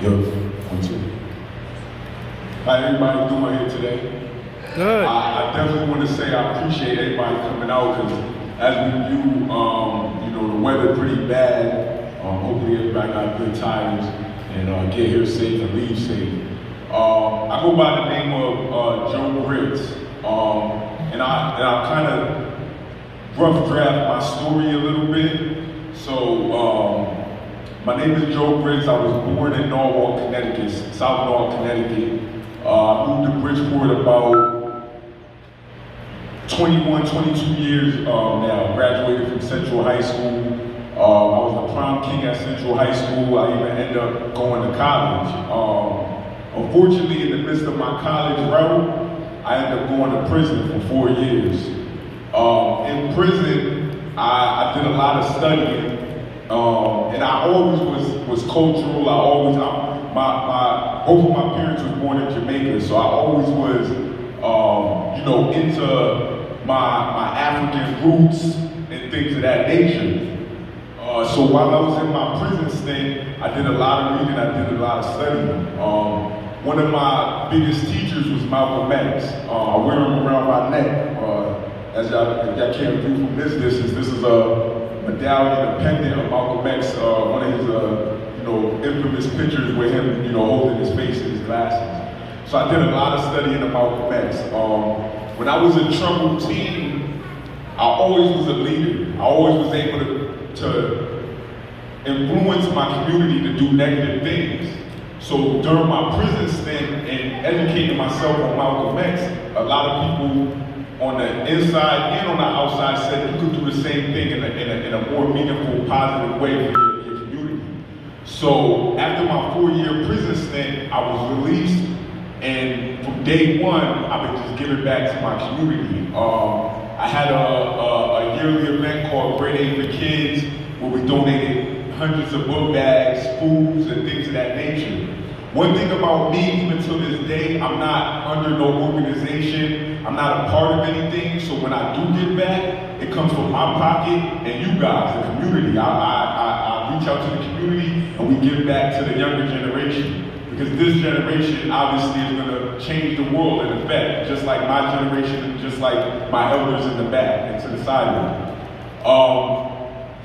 Yo, 1, 2. How everybody doing here today? Good. I definitely want to say I appreciate everybody coming out because as we view, the weather pretty bad. Hopefully everybody got good tidings and get here safe and leave safe. I go by the name of Joe Briggs, and I kind of rough draft my story a little bit. So. My name is Joe Briggs. I was born in Norwalk, Connecticut, South Norwalk, Connecticut. I moved to Bridgeport about 21, 22 years now. Graduated from Central High School. I was the prom king at Central High School. I even ended up going to college. Unfortunately, in the midst of my college route, I ended up going to prison for 4 years. In prison, I did a lot of studying. And I always was cultural. Both of my parents was born in Jamaica, so I always was, into my African roots and things of that nature. So while I was in my prison stint, I did a lot of reading, I did a lot of studying. One of my biggest teachers was Malcolm X. I wear him around my neck. As y'all can't view from this distance, this is a medallion, a pendant of Malcolm X, one of his infamous pictures with him, holding his face in his glasses. So I did a lot of studying of Malcolm X. When I was a troubled teen, I always was a leader. I always was able to influence my community to do negative things. So during my prison stint and educating myself on Malcolm X, a lot of people on the inside and on the outside said you could do the same thing in a more meaningful, positive way for your community. So after my 4-year prison stint, I was released, and from day one, I've been just giving back to my community. I had a yearly event called Grade A for Kids, where we donated hundreds of book bags, foods, and things of that nature. One thing about me, even to this day, I'm not under no organization. I'm not a part of anything. So when I do give back, it comes from my pocket and you guys, the community. I reach out to the community and we give back to the younger generation. Because this generation obviously is going to change the world in effect, just like my generation, just like my elders in the back and to the side of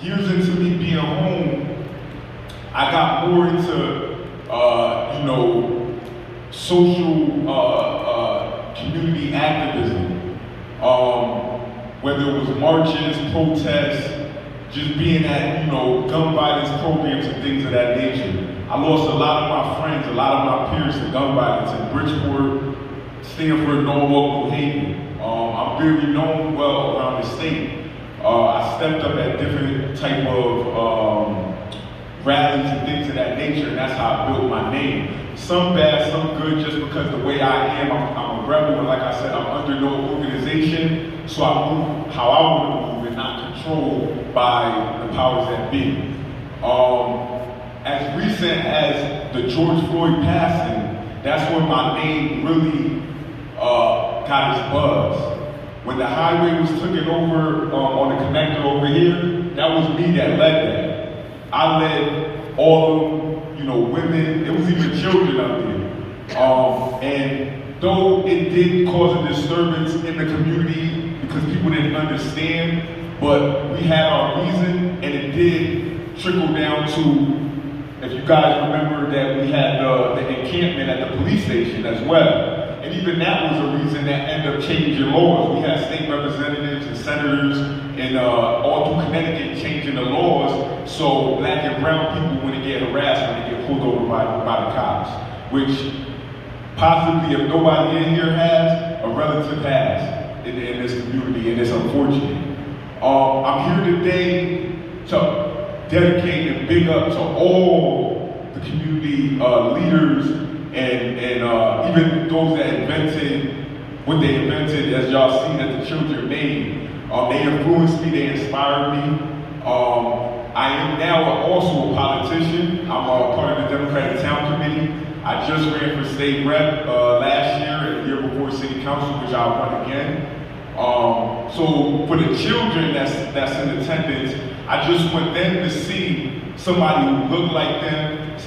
me. Years into me being home, I got more into social community activism, whether it was marches, protests, just being at gun violence programs and things of that nature. I lost a lot of my friends, a lot of my peers to gun violence in Bridgeport, Stanford, Norwalk, New Haven. I'm very known well around the state. I stepped up at different type of rallies and things of that nature, and that's how I built my name. Some bad, some good, just because the way I am, I'm a rebel, and like I said, I'm under no organization, so I move how I want to move and not controlled by the powers that be. As recent as the George Floyd passing, that's when my name really got its buzz. When the highway was taken over on the connector over here, that was me that led that. I led all of women, it was even children up there. And though it did cause a disturbance in the community because people didn't understand, but we had our reason, and it did trickle down to, if you guys remember, that we had the encampment at the police station as well. And even that was a reason that ended up changing laws. We had state representatives and senators and all through Connecticut changing the laws so black and brown people wouldn't get harassed when they get pulled over by the cops, which possibly, if nobody in here has, a relative has in this community, and it's unfortunate. I'm here today to dedicate and big up to all the community leaders and even those that invented what they invented, as y'all see that the children made. They influenced me, they inspired me. I am now also a politician. I'm a part of the Democratic Town Committee. I just ran for state rep last year and the year before city council, which I'll run again. So for the children that's in attendance, I just want them to see somebody who looked like them,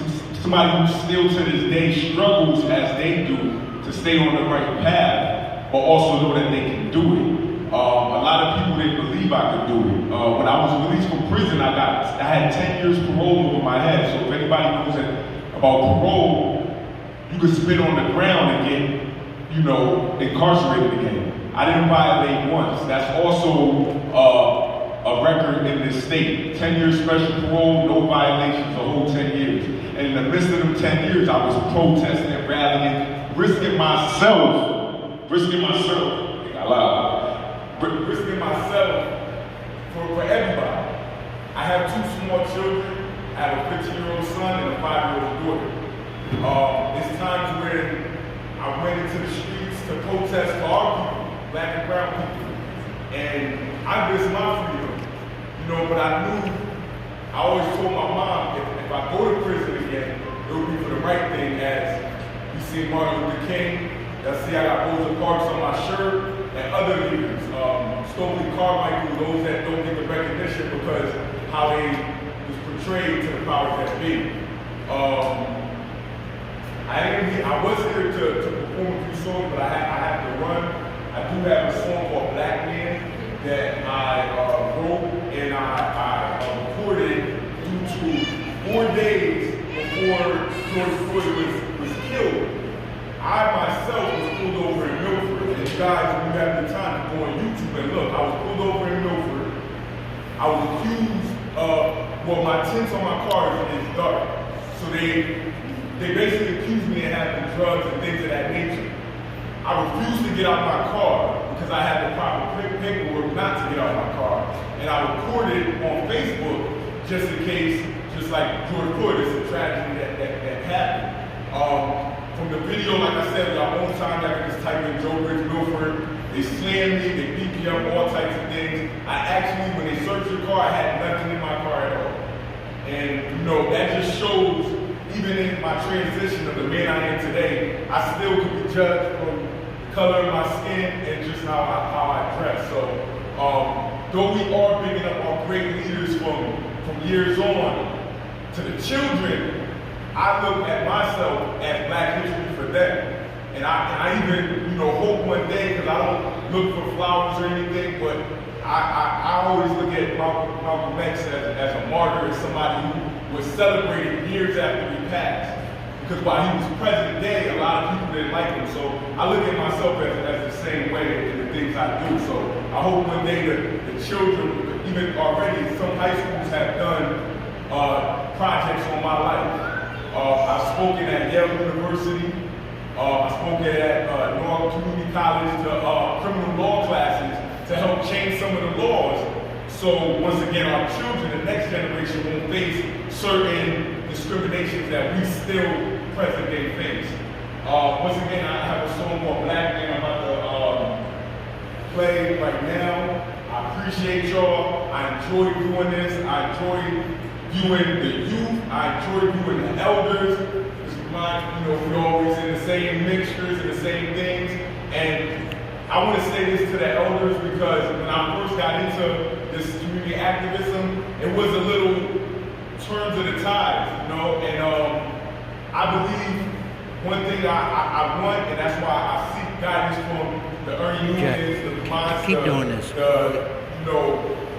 somebody who still to this day struggles as they do to stay on the right path, but also know that they can do it. A lot of people didn't believe I could do it. When I was released from prison, I had 10 years parole over my head. So if anybody knows about parole, you could spit on the ground and get, incarcerated again. I didn't violate once. That's also a record in this state. 10 years special parole, no violations, the whole 10 years. And in the midst of them 10 years, I was protesting and rallying, risking myself, risking myself for everybody. I have 2 small children. I have a 15-year-old son and a 5-year-old daughter. It's times when I went into the streets to protest for our people, black and brown people. And I miss my freedom, but I knew, I always told my mom, if I go to prison again, it would be for the right thing, as you see Martin Luther King, you'll see I got Rosa Parks on my shirt, and other leaders, Stokely Carmichael, those that don't get the recognition because how they was portrayed to the powers that be. I was here to perform a few songs, but I had to run. I do have a song called Black Man that I wrote and I recorded due to 4 days before George Floyd was killed. I myself was pulled over in Milford, and guys, if you have the time to go on YouTube and look, I was pulled over in Milford. I was accused of, my tints on my car is dark. So they basically accused me of having drugs and things of that nature. I refused to get out my car because I had the proper paperwork not to get out my car. And I recorded on Facebook just in case, just like George Floyd, it's a tragedy that happened. From the video, like I said, our own time, I can just type in Joe Bridge Milford. They slammed me, they beat me up, all types of things. I actually, when they searched the car, I had nothing in my car at all. And that just shows, even in my transition of the man I am today, I still can be judged from the color of my skin and just how I dress. So, though we are picking up our great leaders from years on, to the children, I look at myself as Black history for them. And I even, hope one day, because I don't look for flowers or anything, but I always look at Malcolm X as a martyr, as somebody who was celebrated years after he passed. Because while he was president day, a lot of people didn't like him. So I look at myself as the same way in the things I do. So I hope one day the children, even already, some high schools have done projects on my life. I've spoken at Yale University. I spoke at North Community College to criminal law classes to help change some of the laws. So once again, our children, the next generation, won't face certain discriminations that we still present day face. Once again, I have a song called Black Man I'm about to play right now. I appreciate y'all. I enjoy doing this. I enjoy viewing the youth. I enjoy viewing the elders. It's we're always in the same mixtures and the same things. And I want to say this to the elders because when I first got into this community activism, it was a little turns of the tides, and I believe one thing I want, and that's why I seek guidance from the Ernie Unions, the Monster, the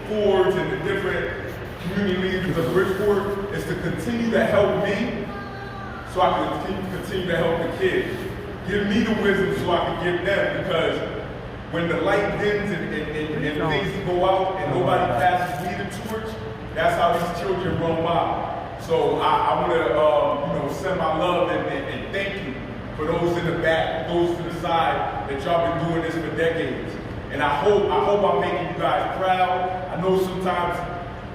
Fords, and the different community leaders of Bridgeport, is to continue to help me so I can continue to help the kids. Give me the wisdom so I can give them, because when the light dims and things go out and nobody passes me the torch, that's how these children run by. So I want to send my love and thank you for those in the back, those to the side, that y'all been doing this for decades. And I hope I'm making you guys proud. I know sometimes,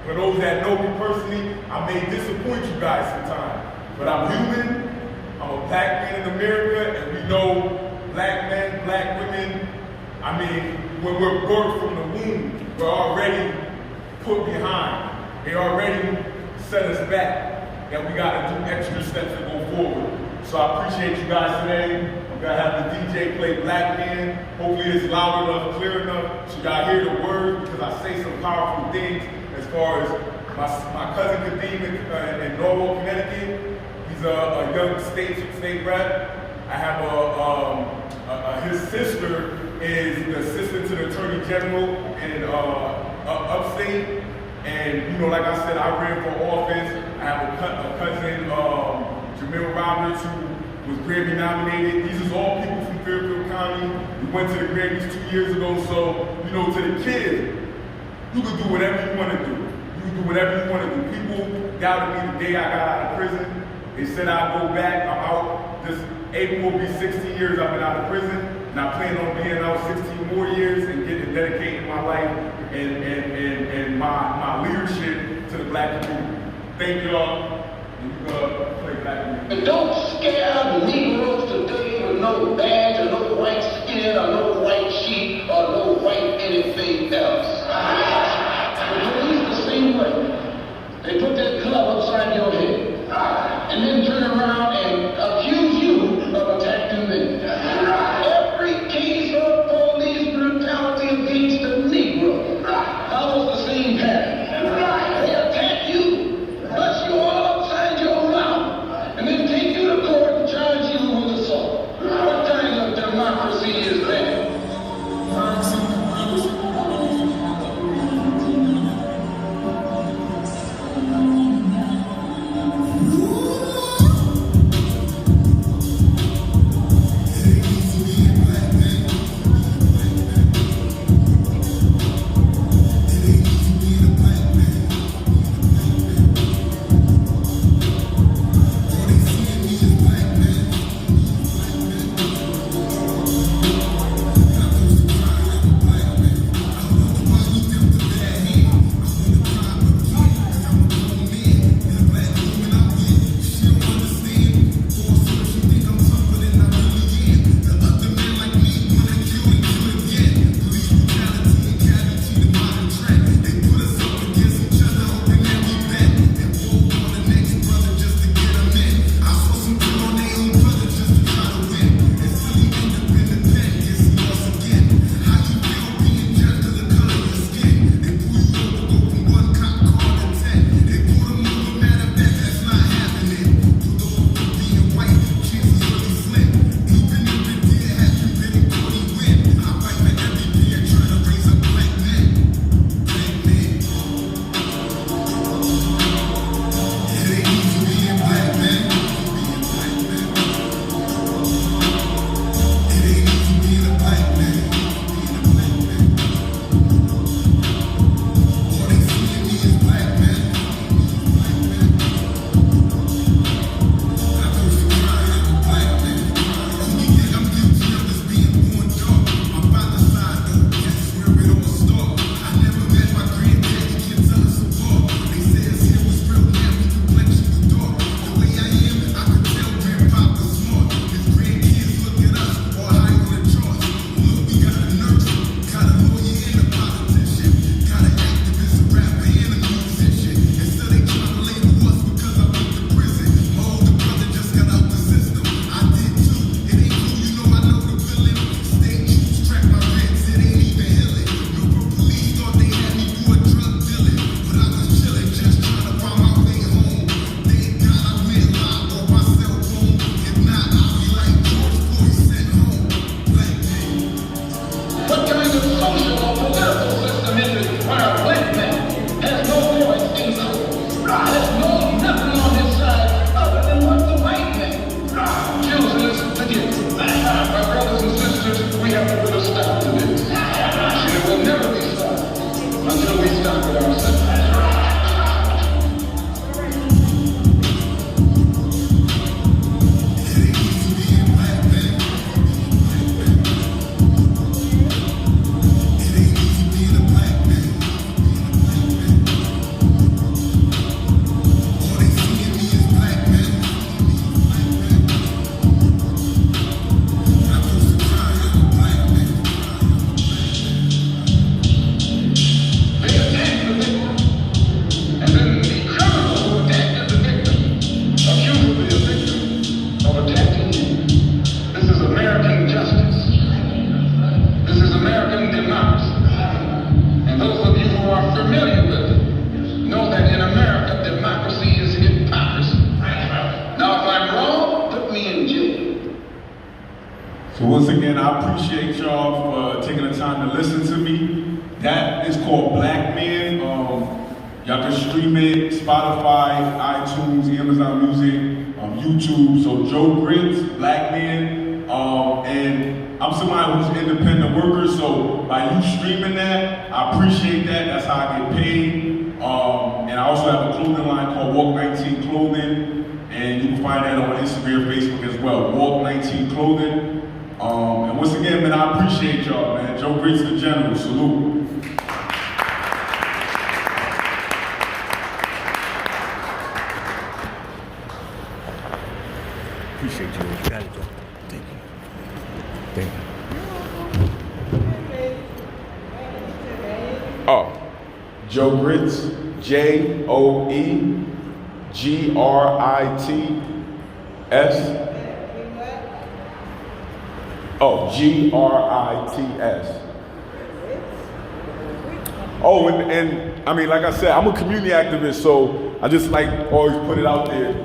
for those that know me personally, I may disappoint you guys sometimes. But I'm human, I'm a black man in America, and we know black men, black women, when we're birthed from the womb, we're already put behind. They already set us back, that we gotta do extra steps to go forward. So I appreciate you guys today. I'm gonna have the DJ play Black Man. Hopefully it's loud enough, clear enough, so y'all hear the words, because I say some powerful things as far as my cousin Kadeem in Norwalk, Connecticut. He's a young state rep. I have his sister is the assistant to the attorney general in upstate. And you know, like I said, I ran for office. I have a cousin, Jamil Roberts, who was Grammy nominated. These are all people from Fairfield County. We went to the Grammys 2 years ago. So, you know, to the kids, you can do whatever you want to do. You can do whatever you want to do. People doubted me the day I got out of prison. They said I'd go back. I'm out. This April will be 16 years I've been out of prison. And I plan on being out 16 more years and dedicating my life and my leadership to the black community. Thank y'all. And you play black music. And don't scare the Negroes today with no badge or no white skin or no white sheep or no white anything else. The police the same way. They put that club upside your head and then turn around and accuse you of attacking them. Every case of police brutality against the Negro follows the same pattern. They attack you, bust you all upside your mouth, and then take you to court and charge you with assault. What kind of democracy is that? So once again, I appreciate y'all for taking the time to listen to me. That is called Black Man. Y'all can stream it, Spotify, iTunes, Amazon Music, YouTube. So Joe Grits, Black Man. And I'm somebody who's an independent worker, so by you streaming that, I appreciate that. That's how I get paid. And I also have a clothing line called Walk 19 Clothing. And you can find that on Instagram, Facebook as well. Walk 19 Clothing. And once again, man, I appreciate y'all, man. Joe Grits the General. Salute. Appreciate you. You got it, Joe. Thank you. Thank you. Oh, Joe Grits, JoeGrits. Oh, Grits. Oh, and I mean, like I said, I'm a community activist, so I just like always put it out there.